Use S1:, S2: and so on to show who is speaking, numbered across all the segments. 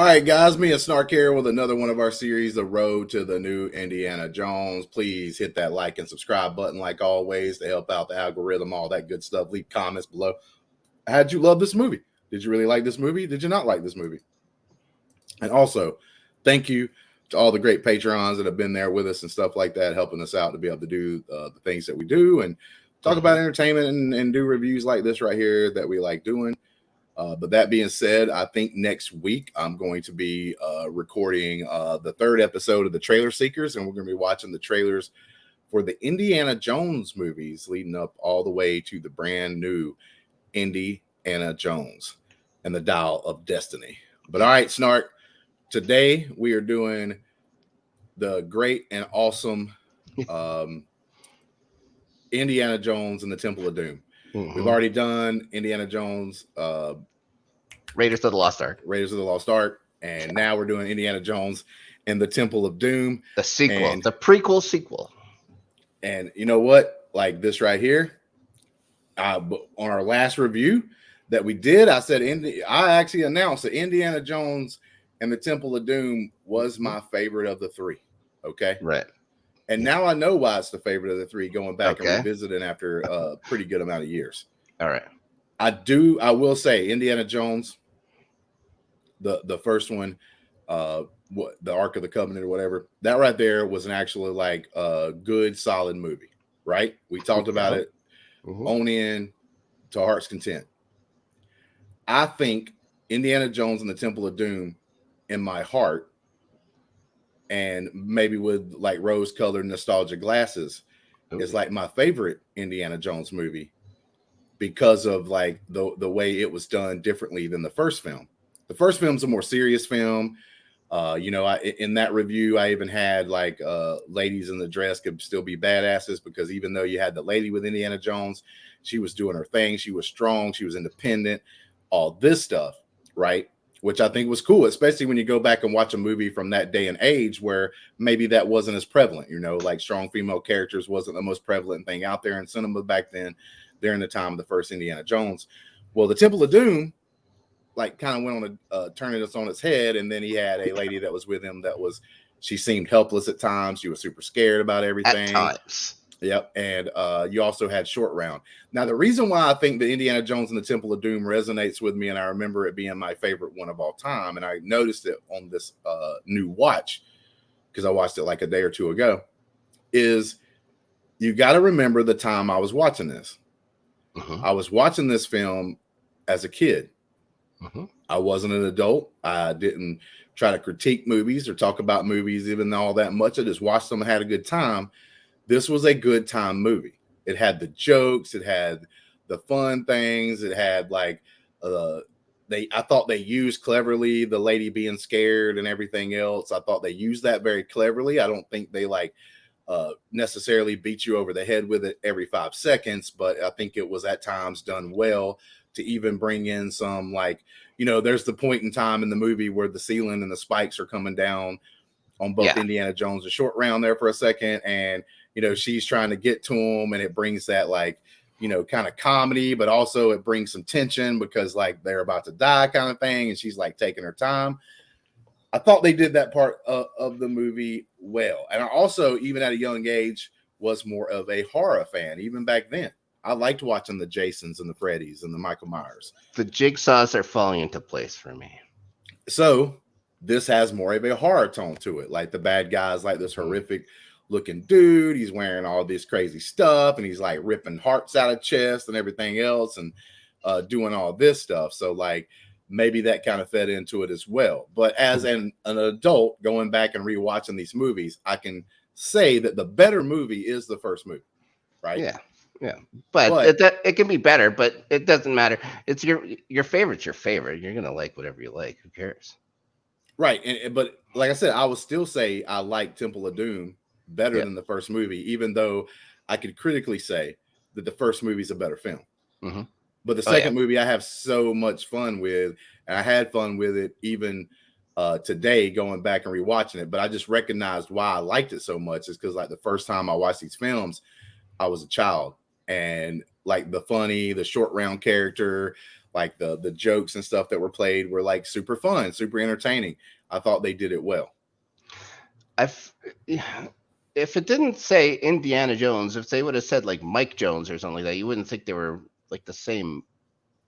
S1: All right, guys, me and Snark here with another one of our series, The Road to the New Indiana Jones. Please hit that like and subscribe button like always to help out the algorithm, all that good stuff. Leave comments below. How'd you love this movie? Did you really like this movie? Did you not like this movie? And also, thank you to all the great Patreons that have been there with us and stuff like that, helping us out to be able to do the things that we do and talk about entertainment and do reviews like this right here that we like doing. But that being said, I think next week I'm going to be recording the third episode of the Trailer Seekers, and we're going to be watching the trailers for the Indiana Jones movies leading up all the way to the brand new Indiana Jones and the Dial of Destiny. But all right, Snark, today we are doing the great and awesome Indiana Jones and the Temple of Doom. We've already done Indiana Jones,
S2: Raiders of the Lost Ark.
S1: Raiders of the Lost Ark, and now we're doing Indiana Jones and the Temple of Doom.
S2: The sequel, the prequel sequel.
S1: And you know what? Like this right here, on our last review that we did, I said I actually announced that Indiana Jones and the Temple of Doom was my favorite of the three. Okay,
S2: right.
S1: And now I know why it's the favorite of the three, going back and revisiting after a pretty good amount of years.
S2: All right.
S1: I will say Indiana Jones, the first one, the Ark of the Covenant or whatever, that right there was an actually like a good, solid movie, right? We talked about it on in to heart's content. I think Indiana Jones and the Temple of Doom in my heart, and maybe with like rose-colored nostalgia glasses, is like my favorite Indiana Jones movie because of like the way it was done differently than the first film. The first film's a more serious film. In that review, I even had like ladies in the dress could still be badasses, because even though you had the lady with Indiana Jones, she was doing her thing. She was strong. She was independent. All this stuff, right? Which I think was cool, especially when you go back and watch a movie from that day and age where maybe that wasn't as prevalent, like strong female characters wasn't the most prevalent thing out there in cinema back then during the time of the first Indiana Jones. Well, the Temple of Doom like kind of went on turning this on its head, and then he had a lady that was with him she seemed helpless at times. She was super scared about everything.
S2: At times.
S1: Yep. And you also had Short Round. Now, the reason why I think the Indiana Jones and the Temple of Doom resonates with me, and I remember it being my favorite one of all time, and I noticed it on this new watch because I watched it like a day or two ago, is you got to remember the time I was watching this. I was watching this film as a kid. I wasn't an adult. I didn't try to critique movies or talk about movies even all that much. I just watched them and had a good time. This was a good time movie. It had the jokes. It had the fun things. It had like I thought they used cleverly the lady being scared and everything else. I thought they used that very cleverly. I don't think they necessarily beat you over the head with it every 5 seconds, but I think it was at times done well to even bring in some there's the point in time in the movie where the ceiling and the spikes are coming down on both Indiana Jones and Short Round there for a second, and she's trying to get to him, and it brings that kind of comedy, but also it brings some tension because they're about to die kind of thing, and she's taking her time. I thought they did that part of the movie well. And I also, even at a young age, was more of a horror fan, even back then. I liked watching the Jasons and the Freddys and the Michael Myers.
S2: The jigsaws are falling into place for me.
S1: So this has more of a horror tone to it. Like the bad guy's like this horrific looking dude. He's wearing all this crazy stuff, and he's ripping hearts out of chest and everything else, and doing all this stuff. So maybe that kind of fed into it as well. But as an adult going back and rewatching these movies, I can say that the better movie is the first movie, right?
S2: Yeah. But it can be better, but it doesn't matter. It's your favorite's your favorite. You're gonna like whatever you like. Who cares?
S1: Right. But like I said, I would still say I like Temple of Doom better than the first movie, even though I could critically say that the first movie is a better film. But the second movie I have so much fun with, and I had fun with it even today going back and rewatching it. But I just recognized why I liked it so much is because the first time I watched these films, I was a child, and the Short Round character, Like the jokes and stuff that were played were like super fun, super entertaining. I thought they did it well.
S2: If it didn't say Indiana Jones, if they would have said like Mike Jones or something like that, you wouldn't think they were like the same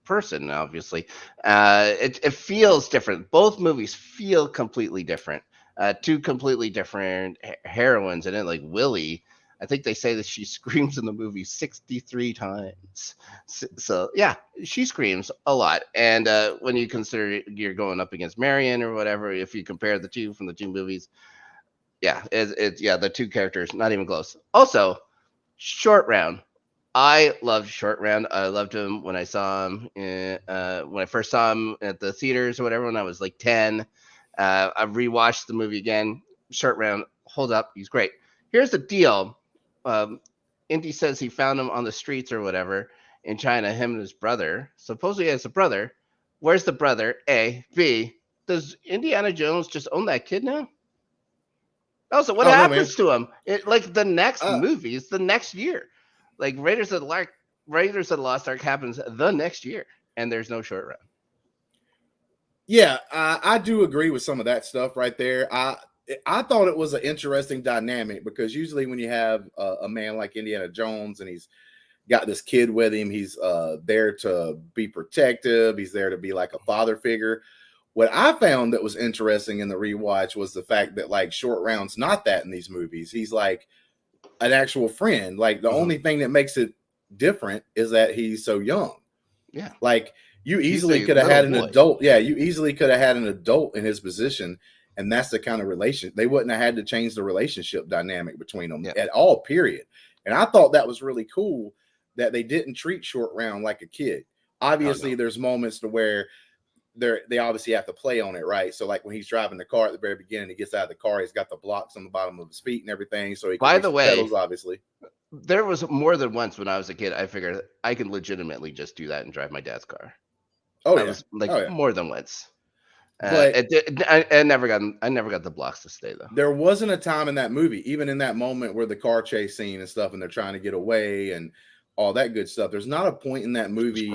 S2: person. Obviously, it feels different. Both movies feel completely different. Two completely different heroines in it. Like Willie, I think they say that she screams in the movie 63 times. So yeah, she screams a lot. And when you consider you're going up against Marion or whatever, if you compare the two from the two movies, yeah, it's the two characters not even close. Also, Short Round. I loved Short Round. I loved him when I saw him when I first saw him at the theaters or whatever when I was like 10. I've rewatched the movie again. Short Round holds up. He's great. Here's the deal. Indy says he found him on the streets or whatever in China, him and his brother. Supposedly he has a brother. Where's the brother? A. B. Does Indiana Jones just own that kid now? Also, what happens to him? Like the next movie is the next year. Like Raiders of the Lost Ark happens the next year, and there's no Short Round.
S1: Yeah, I do agree with some of that stuff right there. I thought it was an interesting dynamic because usually when you have a man like Indiana Jones and he's got this kid with him, he's there to be protective. He's there to be like a father figure. What I found that was interesting in the rewatch was the fact that like Short Round's not that in these movies. He's like an actual friend. Like the only thing that makes it different is that he's so young.
S2: Yeah.
S1: Like you easily could have had an adult. Yeah, you easily could have had an adult in his position, and that's the kind of relation. They wouldn't have had to change the relationship dynamic between them at all, period. And I thought that was really cool that they didn't treat Short Round like a kid. Obviously, there's moments to where they obviously have to play on it, right? So like when he's driving the car at the very beginning, he gets out of the car, he's got the blocks on the bottom of his feet and everything. So he can
S2: By the way,
S1: pedals, obviously.
S2: There was more than once when I was a kid, I figured I could legitimately just do that and drive my dad's car.
S1: Oh,
S2: I was like more than once.
S1: But
S2: I never got the blocks to stay though.
S1: There wasn't a time in that movie, even in that moment where the car chase scene and stuff, and they're trying to get away and all that good stuff. There's not a point in that movie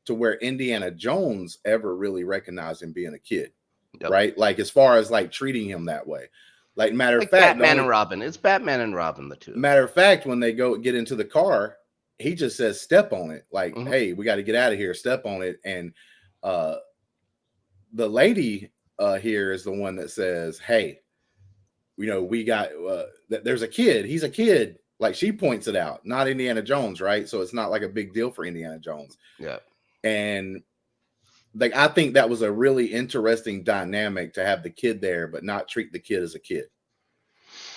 S1: to where Indiana Jones ever really recognized him being a kid, right? Like as far as like treating him that way. Like matter of fact,
S2: Batman and Robin. It's Batman and Robin, the two.
S1: Matter of fact, when they get into the car, he just says, "Step on it." Like, hey, we got to get out of here. Step on it. And the lady here is the one that says, "Hey, we got there's a kid. He's a kid." Like she points it out, not Indiana Jones, right? So it's not like a big deal for Indiana Jones.
S2: Yeah.
S1: And like I think that was a really interesting dynamic to have the kid there, but not treat the kid as a kid.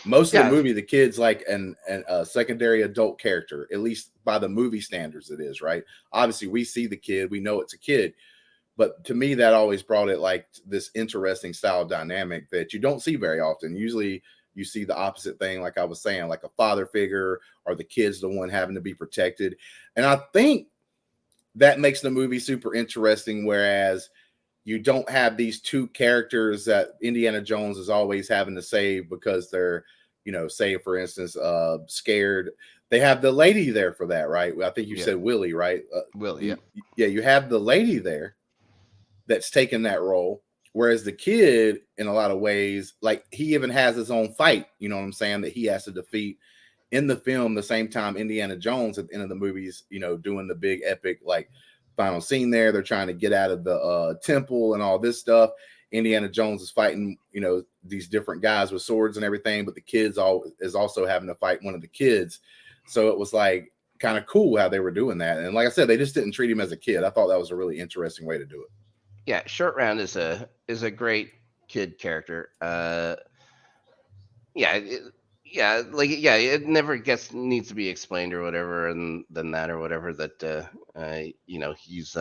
S1: Most of the movie, the kid's like a secondary adult character, at least by the movie standards it is, right? Obviously, we see the kid, we know it's a kid. But to me, that always brought it like this interesting style dynamic that you don't see very often. Usually you see the opposite thing, like I was saying, like a father figure or the kid's the one having to be protected. And I think that makes the movie super interesting, whereas you don't have these two characters that Indiana Jones is always having to save because they're, say for instance, scared. They have the lady there for that, right? I think you said Willie, right?
S2: Willie,
S1: yeah. You have the lady there that's taken that role, whereas the kid, in a lot of ways, like he even has his own fight. You know what I'm saying? That he has to defeat in the film. The same time Indiana Jones at the end of the movies, doing the big epic like final scene there. They're trying to get out of the temple and all this stuff. Indiana Jones is fighting, these different guys with swords and everything, but the kids is also having to fight one of the kids. So it was like kind of cool how they were doing that. And like I said, they just didn't treat him as a kid. I thought that was a really interesting way to do it.
S2: Yeah, Short Round is a great kid character. It never needs to be explained or whatever, and then that or whatever that he's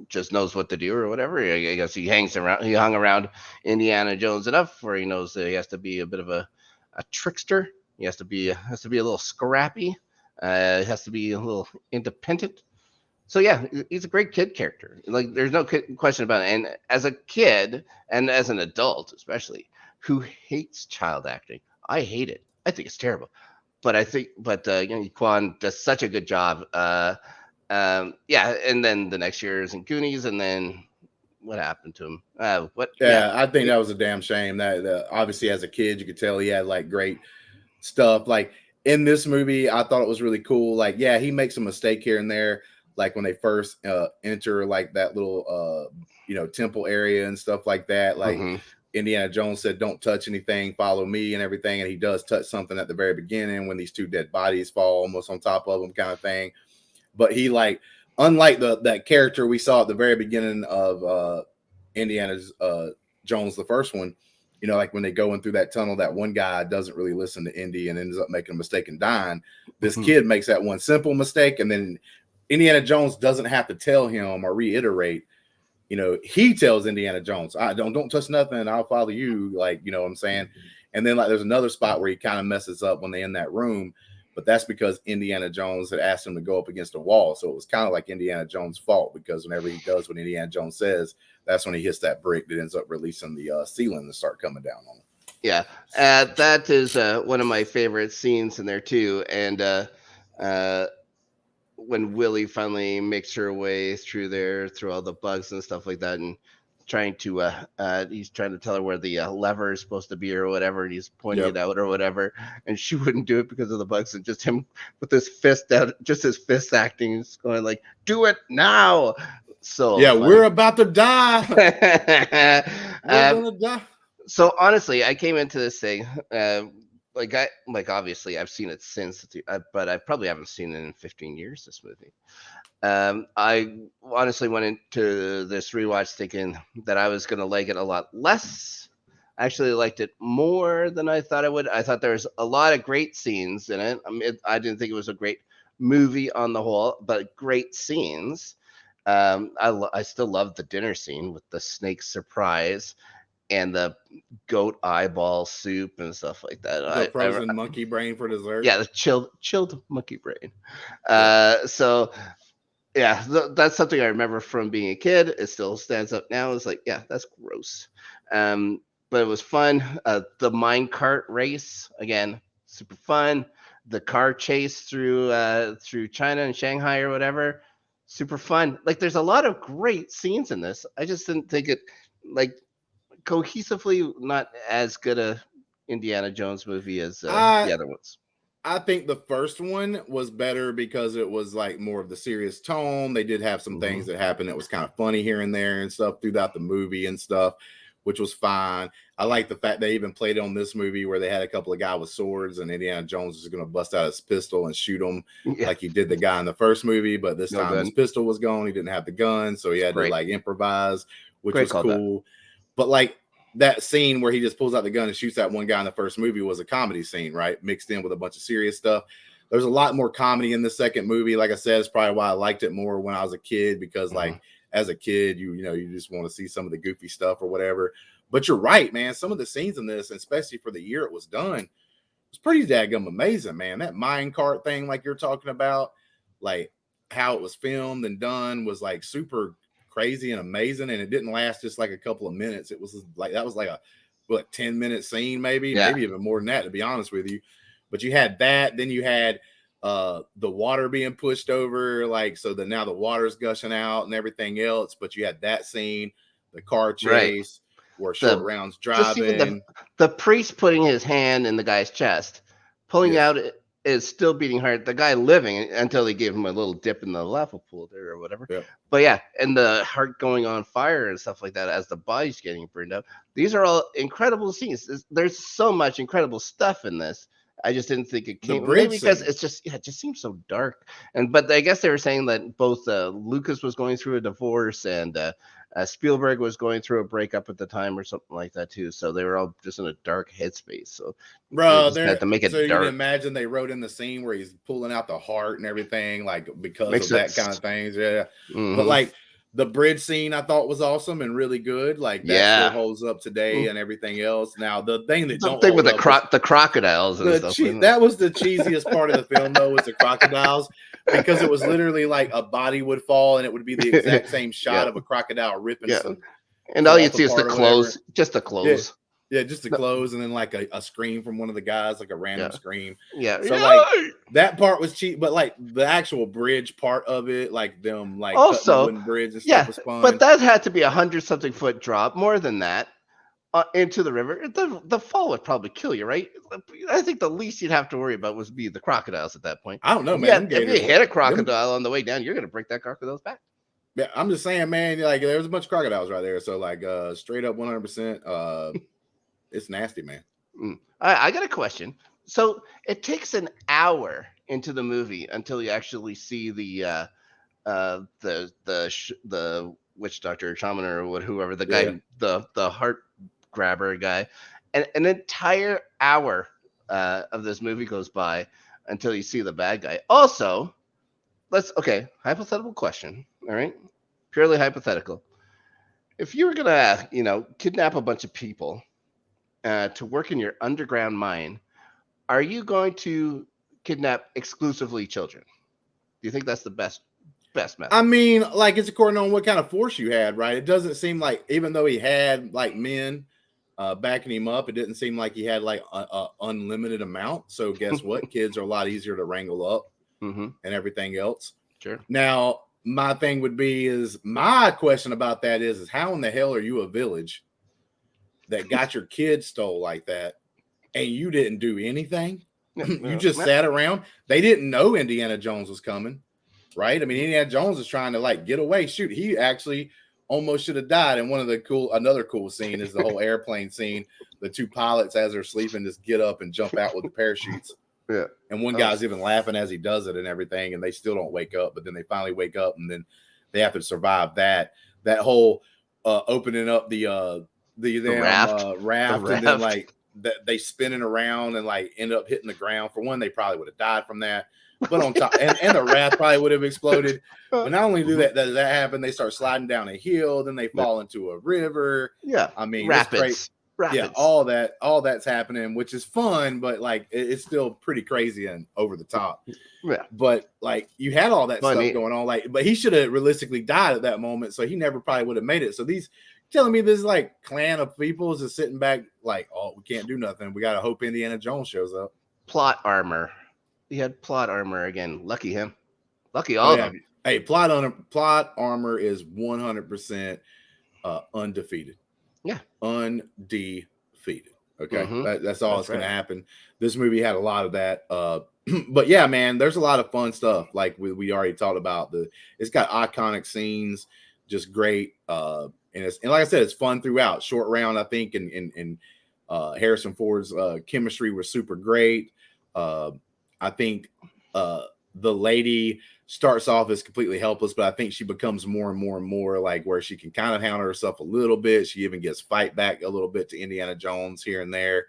S2: just knows what to do or whatever. I guess he hung around Indiana Jones enough where he knows that he has to be a bit of a trickster. He has to be a little scrappy. He has to be a little independent. So yeah, he's a great kid character. Like there's no question about it. And as a kid and as an adult, especially, who hates child acting, I hate it. I think it's terrible. But Quan does such a good job Yeah, and then the next year is in Goonies, and then what happened to him? What? Yeah,
S1: Yeah, I think that was a damn shame. That obviously as a kid you could tell he had like great stuff. Like in this movie, I thought it was really cool. Like, yeah, he makes a mistake here and there, like when they first enter like that little temple area and stuff like that. Like
S2: hmm
S1: Indiana Jones said, "Don't touch anything, follow me," and everything. And he does touch something at the very beginning when these two dead bodies fall almost on top of him, kind of thing. But he like, unlike that character we saw at the very beginning of Indiana's Jones, the first one, like when they go in through that tunnel, that one guy doesn't really listen to Indy and ends up making a mistake and dying. This
S2: hmm
S1: kid makes that one simple mistake, and then Indiana Jones doesn't have to tell him or reiterate. He tells Indiana Jones, "I don't touch nothing. I'll follow you." Like, you know what I'm saying? And then like there's another spot where he kind of messes up when they're in that room, but that's because Indiana Jones had asked him to go up against a wall. So it was kind of like Indiana Jones' fault, because whenever he does what Indiana Jones says, that's when he hits that brick that ends up releasing the ceiling to start coming down on him.
S2: Yeah, that is one of my favorite scenes in there too. And uh, when Willie finally makes her way through there, through all the bugs and stuff like that, and he's trying to tell her where the lever is supposed to be or whatever, and he's pointing it
S1: Yep.
S2: out or whatever, and she wouldn't do it because of the bugs, and just him with his fist out, just his fist acting, is going like, "Do it now!" So
S1: Yeah,
S2: funny.
S1: we're about to die. We're
S2: uh,
S1: gonna die.
S2: so honestly, I came into this thing like obviously I've seen it since, but I probably haven't seen it in 15 years. This movie. I honestly went into this rewatch thinking that I was going to like it a lot less. I actually liked it more than I thought I would. I thought there was a lot of great scenes in it. I mean, I didn't think it was a great movie on the whole, but great scenes. I still love the dinner scene with the snake surprise and the goat eyeball soup and stuff like that.
S1: The
S2: I
S1: frozen monkey brain for dessert.
S2: yeah, the chilled monkey brain.
S1: Yep.
S2: So yeah, that's something I remember from being a kid. It still stands up now. It's like, yeah, that's gross. But it was fun. The mine cart race, again, super fun. The car chase through China and Shanghai or whatever, super fun. Like, there's a lot of great scenes in this. I just didn't think it, like, cohesively not as good a Indiana Jones movie as
S1: I
S2: the other ones.
S1: I think the first one was better because it was like more of the serious tone. They did have some
S2: hmm
S1: things that happened that was kind of funny here and there and stuff throughout the movie and stuff, which was fine. I like the fact they even played on this movie where they had a couple of guys with swords and Indiana Jones was going to bust out his pistol and shoot him
S2: Yeah,
S1: like he did the guy in the first movie, but this
S2: no
S1: time his
S2: gun.
S1: pistol was gone. He didn't have the gun, so he had to
S2: Great,
S1: like improvise, which
S2: great
S1: was
S2: callback.
S1: cool. But like that scene where he just pulls out the gun and shoots that one guy in the first movie was a comedy scene, right? Mixed in with a bunch of serious stuff. There's a lot more comedy in the second movie. Like I said, it's probably why I liked it more when I was a kid, because
S2: hmm
S1: like as a kid, you just want to see some of the goofy stuff or whatever. But you're right, man. Some of the scenes in this, especially for the year it was done, was pretty daggum amazing, man. That mine cart thing, like you're talking about, like how it was filmed and done was like super crazy and amazing. And it didn't last just like a couple of minutes. It was like that was like a 10-minute scene, maybe
S2: Yeah,
S1: even more than that, to be honest with you. But you had that, then you had the water being pushed over, like so that now the water's gushing out and everything else. But you had that scene, the car
S2: right.
S1: chase where Short
S2: The
S1: Round's
S2: just even
S1: driving.
S2: the priest putting his hand in the guy's chest, pulling
S1: Yes.
S2: out is still beating hard. The guy living until they gave him a little dip in the lava pool there or whatever.
S1: Yep.
S2: But yeah, and the heart going on fire and stuff like that as the body's getting burned up. These are all incredible scenes. There's so much incredible stuff in this. I just didn't think it
S1: The
S2: came.
S1: bridge
S2: Maybe because
S1: scene.
S2: it's just it just seems so dark. And but I guess they were saying that both Lucas was going through a divorce and Spielberg was going through a breakup at the time or something like that too. So they were all just in a dark headspace. So they
S1: Bro,
S2: just had
S1: there.
S2: to make
S1: So
S2: it
S1: you can
S2: dark.
S1: imagine they wrote in the scene where he's pulling out the heart and everything, like because
S2: Makes
S1: of that kind
S2: sense.
S1: of things. Yeah, but
S2: hmm
S1: like the bridge scene, I thought was awesome and really good. Like that still
S2: Yeah.
S1: holds up today
S2: Mm.
S1: and everything else. Now the thing that don't
S2: Something with
S1: hold up is
S2: the crocodiles and stuff like that.
S1: that was the cheesiest part of the film though, was the crocodiles, because it was literally like a body would fall and it would be the exact same
S2: Yeah.
S1: shot of a crocodile ripping
S2: Yeah.
S1: some
S2: And all
S1: cloth
S2: you'd see is the
S1: apart or whatever.
S2: clothes, just the
S1: Yeah.
S2: clothes.
S1: Yeah, just the clothes and then like a scream from one of the guys, like a random scream.
S2: Yeah.
S1: So like that part was cheap, but like the actual bridge part of it, like them like cutting the
S2: Also,
S1: wooden bridge and stuff
S2: yeah,
S1: was fun.
S2: but that had to be 100-something foot drop, more than that, into the river. The fall would probably kill you, right? I think the least you'd have to worry about was be the crocodiles at that point.
S1: I don't know, man.
S2: Yeah,
S1: Them
S2: if you
S1: gators,
S2: hit a crocodile on the way down, you're gonna break that crocodile's back.
S1: yeah, I'm just saying, man. Like there's a bunch of crocodiles right there, so like straight up 100%. It's nasty, man.
S2: I got a question. So it takes an hour into the movie until you actually see the witch doctor, shaman, or whoever the guy, the heart grabber guy, and an entire hour of this movie goes by until you see the bad guy. Also, hypothetical question. All right, purely hypothetical. If you were gonna, kidnap a bunch of people to work in your underground mine, are you going to kidnap exclusively children? Do you think that's the best method?
S1: I mean, like it's according on what kind of force you had, right? It doesn't seem like, even though he had like men backing him up, it didn't seem like he had like a unlimited amount. So guess what? Kids are a lot easier to wrangle up and everything else.
S2: Sure.
S1: Now, my thing would be my question about that is how in the hell are you a village that got your kids stole like that and you didn't do anything? You just sat around. They didn't know Indiana Jones was coming, right? I mean, Indiana Jones is trying to like get away. Shoot, he actually almost should have died. And another cool scene is the whole airplane scene. The two pilots, as they're sleeping, just get up and jump out with the parachutes.
S2: Yeah.
S1: And one guy's even laughing as he does it and everything, and they still don't wake up. But then they finally wake up, and then they have to survive that whole opening up the raft, and then like they spinning around and like end up hitting the ground. For one, they probably would have died from that. But on top, and the raft probably would have exploded. But not only does that happen, they start sliding down a hill, then they fall into a river.
S2: Yeah,
S1: I mean,
S2: rapids.
S1: Yeah, all that's happening, which is fun, but like it's still pretty crazy and over the top.
S2: Yeah.
S1: But like you had all that stuff going on, like, but he should have realistically died at that moment, so he never probably would have made it. So these telling me this like clan of people is just sitting back like, oh, we can't do nothing. We gotta hope Indiana Jones shows up.
S2: Plot armor. He had plot armor again. Lucky him. Lucky all of them.
S1: Hey, plot armor is 100% undefeated.
S2: Yeah,
S1: undefeated. Okay, that's all that's going to happen. This movie had a lot of that. But yeah, man, there's a lot of fun stuff. Like we already talked about, it's got iconic scenes, just great. And like I said, it's fun throughout. Short round, I think, and Harrison Ford's chemistry was super great. I think the lady starts off as completely helpless, but I think she becomes more and more and more like where she can kind of handle herself a little bit. She even gets fight back a little bit to Indiana Jones here and there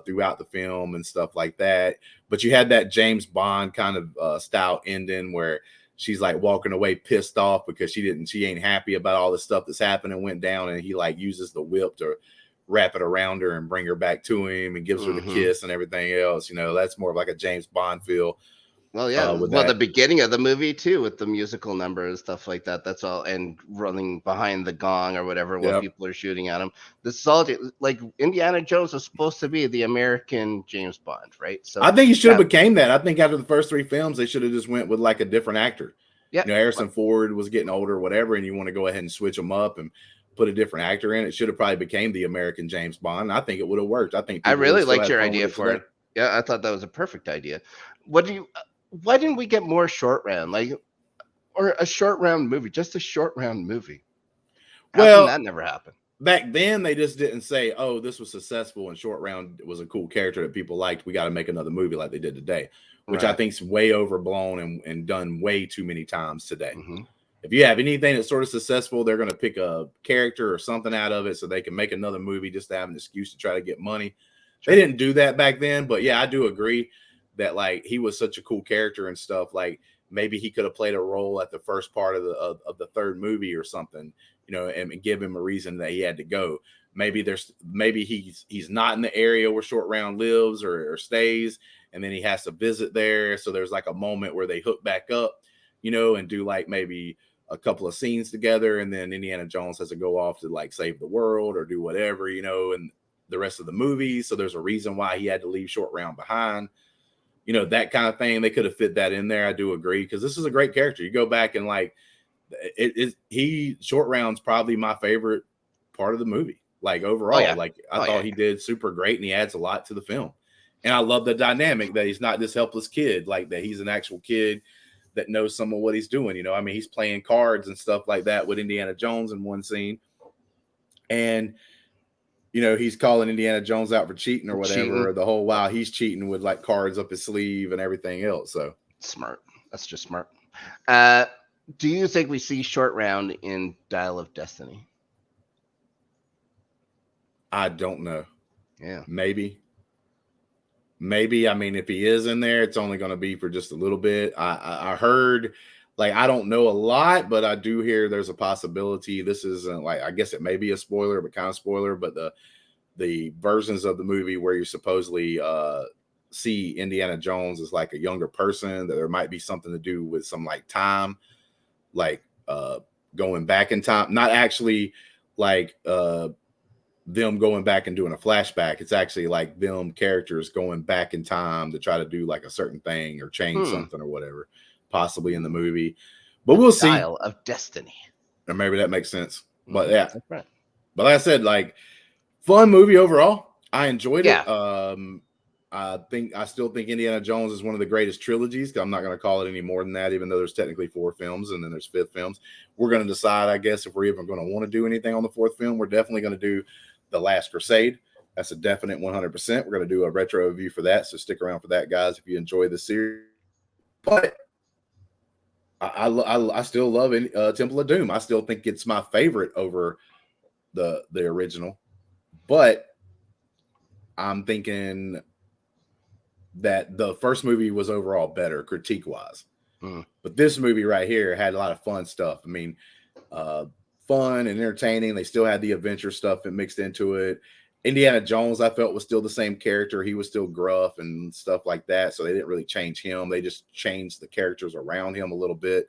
S1: throughout the film and stuff like that. But you had that James Bond kind of style ending where she's like walking away pissed off because she ain't happy about all the stuff that's happened and went down, and he like uses the whip to wrap it around her and bring her back to him and gives her the kiss and everything else. That's more of like a James Bond feel.
S2: Well, yeah. The beginning of the movie too, with the musical number and stuff like that. That's all, and running behind the gong or whatever while people are shooting at him. This is all like Indiana Jones was supposed to be the American James Bond, right? So
S1: I think he should have became that. I think after the first 3 films, they should have just went with like a different actor. Yeah, Harrison Ford was getting older or whatever, and you want to go ahead and switch them up and put a different actor in. It should have probably became the American James Bond. I think it would have worked. I
S2: really liked your idea for it. Yeah, I thought that was a perfect idea. Why didn't we get more short round, or a short round movie? Just a short round movie. How come that never happened?
S1: Back then, they just didn't say, "Oh, this was successful and Short Round was a cool character that people liked. We got to make another movie like they did today," which I think is way overblown and done way too many times today. If you have anything that's sort of successful, they're going to pick a character or something out of it so they can make another movie just to have an excuse to try to get money. They didn't do that back then, but yeah, I do agree that like he was such a cool character and stuff. Like maybe he could have played a role at the first part of the third movie or something, and give him a reason that he had to go. Maybe he's not in the area where Short Round lives or stays, and then he has to visit there. So there's like a moment where they hook back up, and do like maybe a couple of scenes together, and then Indiana Jones has to go off to like save the world or do whatever, and the rest of the movie. So there's a reason why he had to leave Short Round behind. You know, that kind of thing. They could have fit that in there. I do agree, because this is a great character. You go back and like Short Round's probably my favorite part of the movie. Like overall, like I thought he did super great, and he adds a lot to the film. And I love the dynamic that he's not this helpless kid, like that he's an actual kid that knows some of what he's doing. You know, I mean, he's playing cards and stuff like that with Indiana Jones in one scene. And, you know, he's calling Indiana Jones out for cheating or whatever. The whole while he's cheating with like cards up his sleeve and everything else. So
S2: smart. That's just smart. Do you think we see Short Round in Dial of Destiny?
S1: I don't know.
S2: Yeah.
S1: Maybe. I mean, if he is in there, it's only going to be for just a little bit. I heard, like, I don't know a lot, but I do hear there's a possibility. This isn't like, I guess it may be a spoiler, but kind of spoiler. But the versions of the movie where you supposedly see Indiana Jones as like a younger person, that there might be something to do with some like time, like going back in time, not actually like them going back and doing a flashback. It's actually like them characters going back in time to try to do like a certain thing or change something or whatever, possibly in the movie. But we'll see.
S2: Dial of Destiny.
S1: Or maybe that makes sense. But yeah.
S2: That's right.
S1: But like I said, like, fun movie overall. I enjoyed it. I still think Indiana Jones is one of the greatest trilogies. I'm not going to call it any more than that, even though there's technically 4 films and then there's 5th films. We're going to decide, I guess, if we're even going to want to do anything on the 4th film. We're definitely going to do The Last Crusade. That's a definite 100%. We're going to do a retro review for that. So stick around for that, guys, if you enjoy the series. But I still love Temple of Doom. I still think it's my favorite over the original. But I'm thinking that the first movie was overall better critique wise. But this movie right here had a lot of fun stuff. I mean, fun and entertaining. They still had the adventure stuff that mixed into it. Indiana Jones, I felt, was still the same character. He was still gruff and stuff like that. So they didn't really change him. They just changed the characters around him a little bit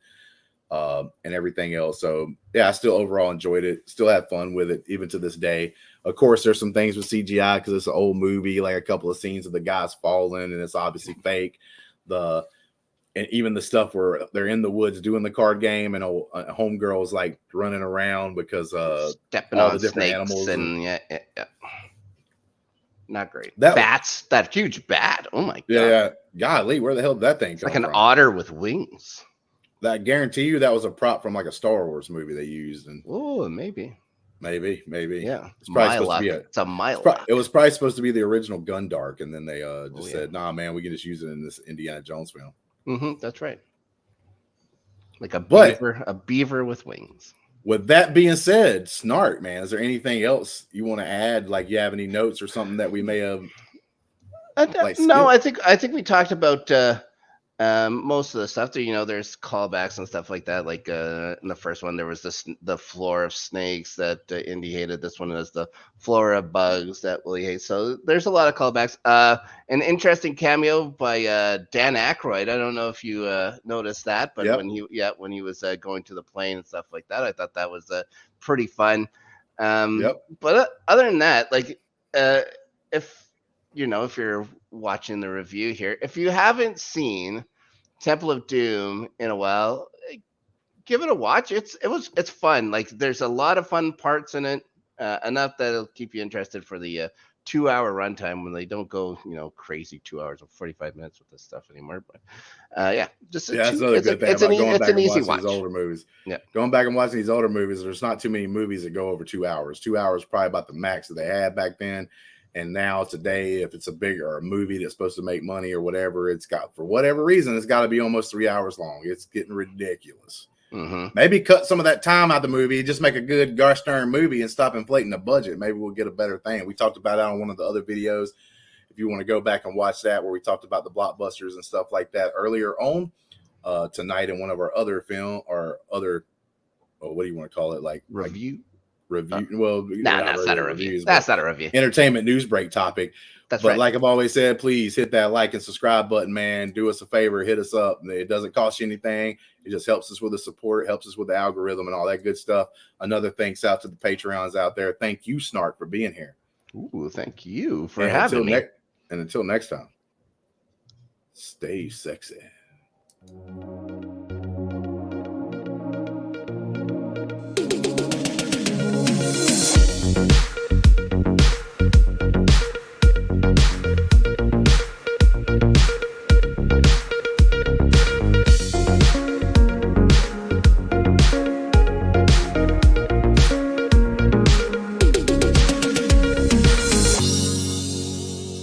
S1: and everything else. So yeah, I still overall enjoyed it. Still had fun with it, even to this day. Of course, there's some things with CGI because it's an old movie, like a couple of scenes of the guys falling, and it's obviously fake. And even the stuff where they're in the woods doing the card game, and a homegirl is like running around because
S2: stepping
S1: all
S2: on
S1: the different animals
S2: and yeah. Not great. Bats, that huge bat. Oh my god.
S1: Yeah. Golly, where the hell did that thing come from?
S2: Like an otter with wings.
S1: I guarantee you that was a prop from like a Star Wars movie they used. And
S2: oh, maybe.
S1: Yeah.
S2: It's probably supposed to be
S1: it's a Mylock. It was probably supposed to be the original Gundark, and then they just said, nah, man, we can just use it in this Indiana Jones film.
S2: That's right. Like a beaver with wings.
S1: With that being said, Snark, man, is there anything else you want to add? Like, you have any notes or something that we may have?
S2: No, I think we talked about most of the stuff. There, you know, there's callbacks and stuff like that. Like in the first one, there was the floor of snakes that Indy hated. This one is the floor of bugs that Willie hates. So there's a lot of callbacks. An interesting cameo by Dan Aykroyd. I don't know if you noticed that, but when he was going to the plane and stuff like that, I thought that was pretty fun. But other than that, like if you're watching the review here, if you haven't seen Temple of Doom in a while, give it a watch. It's fun. Like, there's a lot of fun parts in it, enough that it'll keep you interested for the 2-hour runtime when they don't go crazy 2 hours and 45 minutes with this stuff anymore. But that's another good thing about going back and watching these older movies. Yeah, going back and watching these older movies, there's not too many movies that go over 2 hours. 2 hours probably about the max that they had back then. And now today, if it's a movie that's supposed to make money or whatever, for whatever reason, it's got to be almost 3 hours long. It's getting ridiculous. Maybe cut some of that time out of the movie, just make a good gosh darn movie and stop inflating the budget. Maybe we'll get a better thing. We talked about it on one of the other videos. If you want to go back and watch that, where we talked about the blockbusters and stuff like that earlier on tonight in one of our other what do you want to call it? Like review. That's not a review. That's not a review. Entertainment news break topic. But like I've always said, please hit that like and subscribe button, man. Do us a favor, hit us up. It doesn't cost you anything. It just helps us with the support, helps us with the algorithm and all that good stuff. Another thanks out to the Patreons out there. Thank you, Snark, for being here. Ooh, thank you for
S1: And
S2: having me.
S1: Until next time, stay sexy.